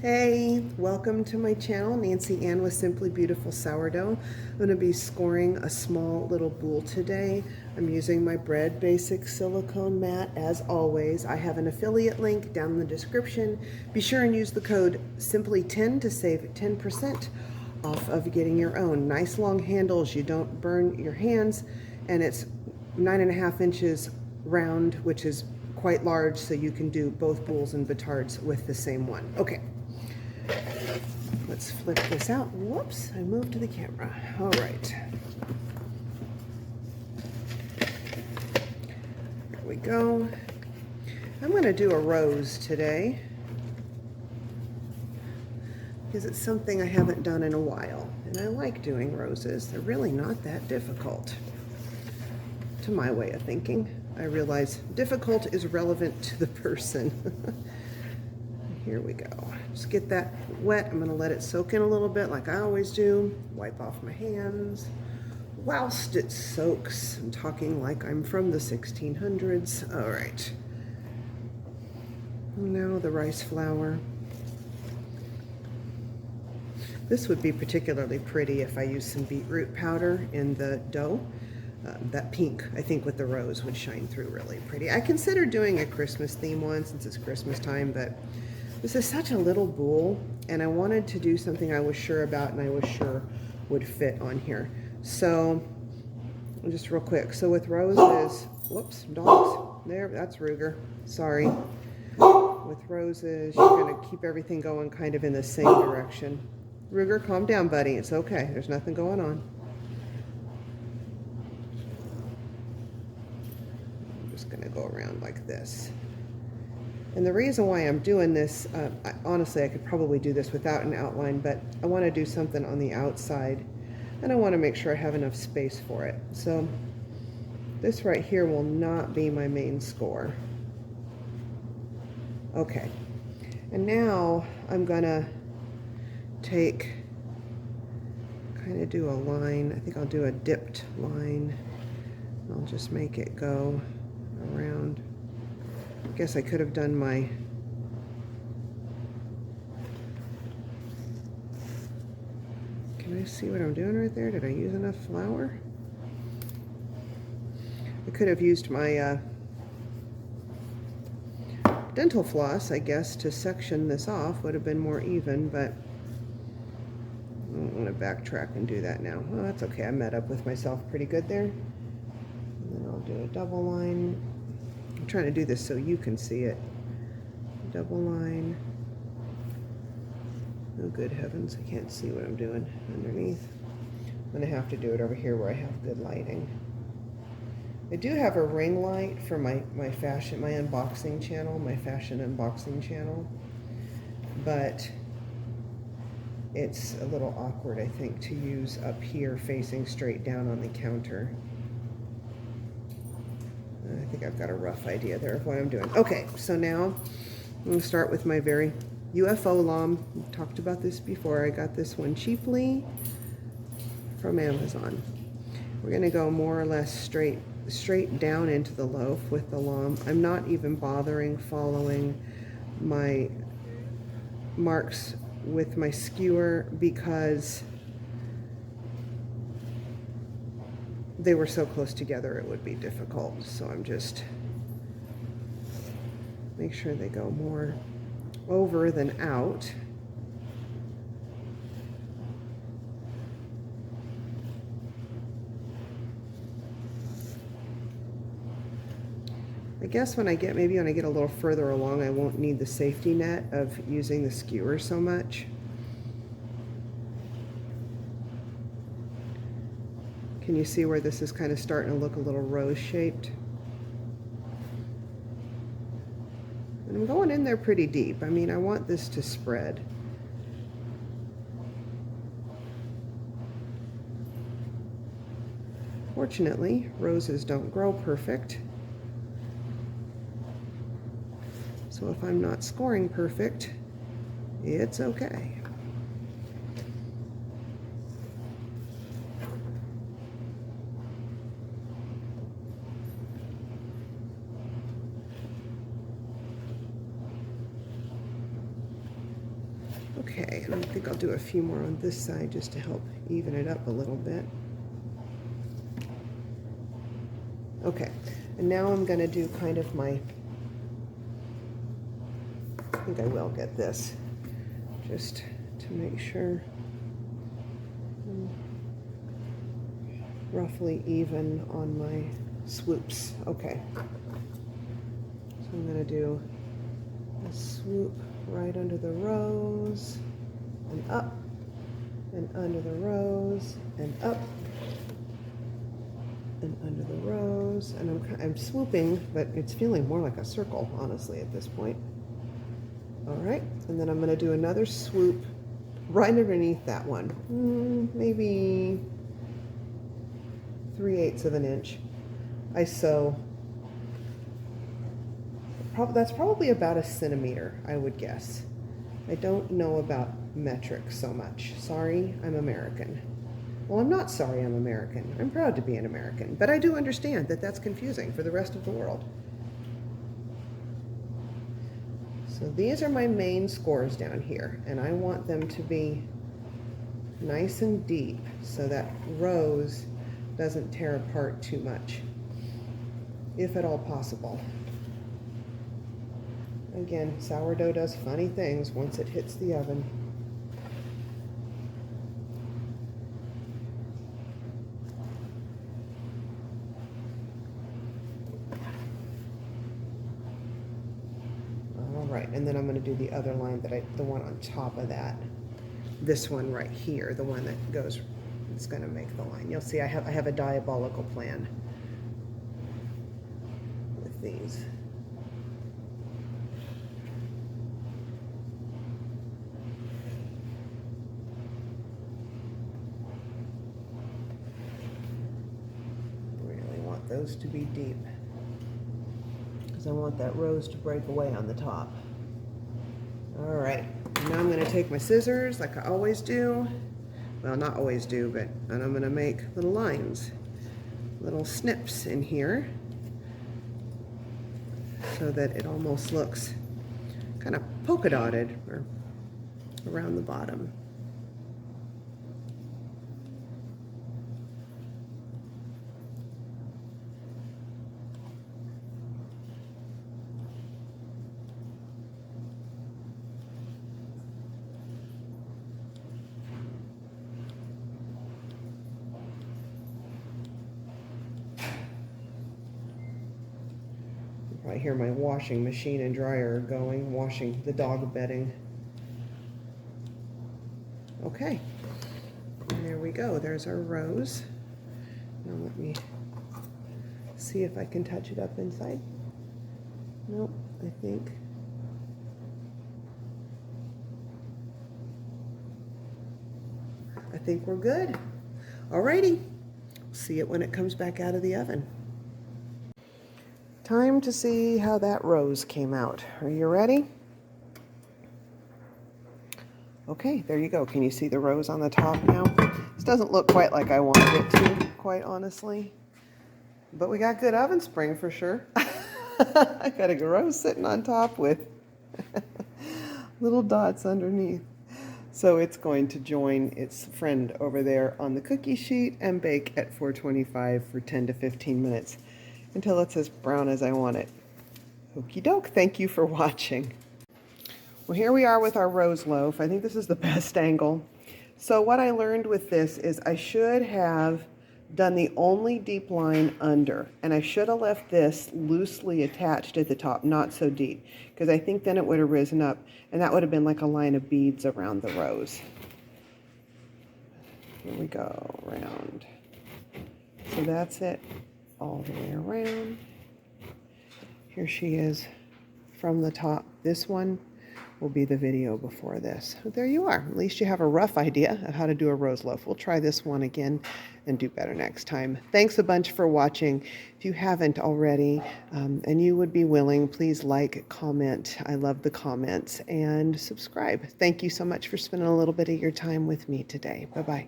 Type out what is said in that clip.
Hey, welcome to my channel, Nancy Ann with Simply Beautiful Sourdough. I'm going to be scoring a small little boule today. I'm using my Bread Basic silicone mat as always. I have an affiliate link down in the description. Be sure and use the code SIMPLY10 to save 10% off of getting your own. Nice long handles, you don't burn your hands, and it's 9.5 inches round, which is quite large, so you can do both boules and batards with the same one. Okay. Let's flip this out. Whoops, I moved to the camera. All right. Here we go. I'm going to do a rose today because it's something I haven't done in a while. And I like doing roses. They're really not that difficult, to my way of thinking. I realize difficult is relevant to the person. Here we go. Just get that wet. I'm going to let it soak in a little bit like I always do. Wipe off my hands whilst it soaks. I'm talking like I'm from the 1600s. All right. Now the rice flour. This would be particularly pretty if I used some beet root powder in the dough. That pink, I think, with the rose would shine through really pretty. I considered doing a Christmas theme one since it's Christmas time, but this is such a little boule, and I wanted to do something I was sure about and I was sure would fit on here. So, just real quick. So with roses, whoops, dogs. There, that's Ruger. Sorry. With roses, you're going to keep everything going kind of in the same direction. Ruger, calm down, buddy. It's okay. There's nothing going on. I'm just going to go around like this. And the reason why I'm doing this, honestly, I could probably do this without an outline, but I want to do something on the outside, and I want to make sure I have enough space for it. So this right here will not be my main score. Okay, and now I'm going to take, kind of do a line. I think I'll do a dipped line. I'll just make it go around. I guess I could have done my can I see what I'm doing right there? Did I use enough flour? I could have used my dental floss, I guess, to section this off. Would have been more even, but I don't want to backtrack and do that now. Well, that's okay. I met up with myself pretty good there. And then I'll do a double line. I'm trying to do this so you can see it. Double line. Oh, good heavens, I can't see what I'm doing underneath. I'm going to have to do it over here where I have good lighting. I do have a ring light for my unboxing channel, my fashion unboxing channel, but it's a little awkward, I think, to use up here facing straight down on the counter. I think I've got a rough idea there of what I'm doing. Okay, so now I'm going to start with my very UFO lamb. We've talked about this before. I got this one cheaply from Amazon. We're going to go more or less straight down into the loaf with the lamb. I'm not even bothering following my marks with my skewer because they were so close together it would be difficult. So I'm just make sure they go more over than out. I guess maybe when I get a little further along, I won't need the safety net of using the skewer so much. Can you see where this is kind of starting to look a little rose-shaped? And I'm going in there pretty deep. I mean, I want this to spread. Fortunately, roses don't grow perfect. So if I'm not scoring perfect, it's okay. Okay, and I think I'll do a few more on this side just to help even it up a little bit. Okay, and now I'm going to do kind of my, I think I will get this, just to make sure I'm roughly even on my swoops. Okay, so I'm going to do a swoop right under the rows, and up, and under the rows, and up, and under the rows, and I'm swooping, but it's feeling more like a circle, honestly, at this point. All right, and then I'm going to do another swoop right underneath that one, maybe 3/8 of an inch. I sew, that's probably about a centimeter, I would guess. I don't know about metric so much. Sorry, I'm American. Well, I'm not sorry I'm American. I'm proud to be an American, but I do understand that that's confusing for the rest of the world. So these are my main scores down here, and I want them to be nice and deep so that rose doesn't tear apart too much, if at all possible. Again, sourdough does funny things once it hits the oven. And then I'm going to do the other line that the one on top of that. This one right here, the one that goes, it's going to make the line. You'll see I have a diabolical plan with these. Really want those to be deep, because I want that rose to break away on the top. All right, now I'm going to take my scissors like I always do. Well, not always do, and I'm going to make little lines, little snips in here so that it almost looks kind of polka dotted or around the bottom. I hear my washing machine and dryer going, washing the dog bedding. Okay, and there we go. There's our rose. Now let me see if I can touch it up inside. Nope, I think we're good. Alrighty, see it when it comes back out of the oven. Time to see how that rose came out. Are you ready? Okay, there you go. Can you see the rose on the top now? This doesn't look quite like I wanted it to, quite honestly. But we got good oven spring for sure. I got a rose sitting on top with little dots underneath. So it's going to join its friend over there on the cookie sheet and bake at 425 for 10 to 15 minutes. Until it's as brown as I want it. Okie doke, thank you for watching. Well, here we are with our rose loaf. I think this is the best angle. So what I learned with this is I should have done the only deep line under, and I should have left this loosely attached at the top, not so deep, because I think then it would have risen up, and that would have been like a line of beads around the rose. Here we go, round. So that's it. All the way around. Here she is from the top. This one will be the video before this. So there you are. At least you have a rough idea of how to do a rose loaf. We'll try this one again and do better next time. Thanks a bunch for watching. If you haven't already, and you would be willing, please like, comment. I love the comments, and subscribe. Thank you so much for spending a little bit of your time with me today. Bye-bye.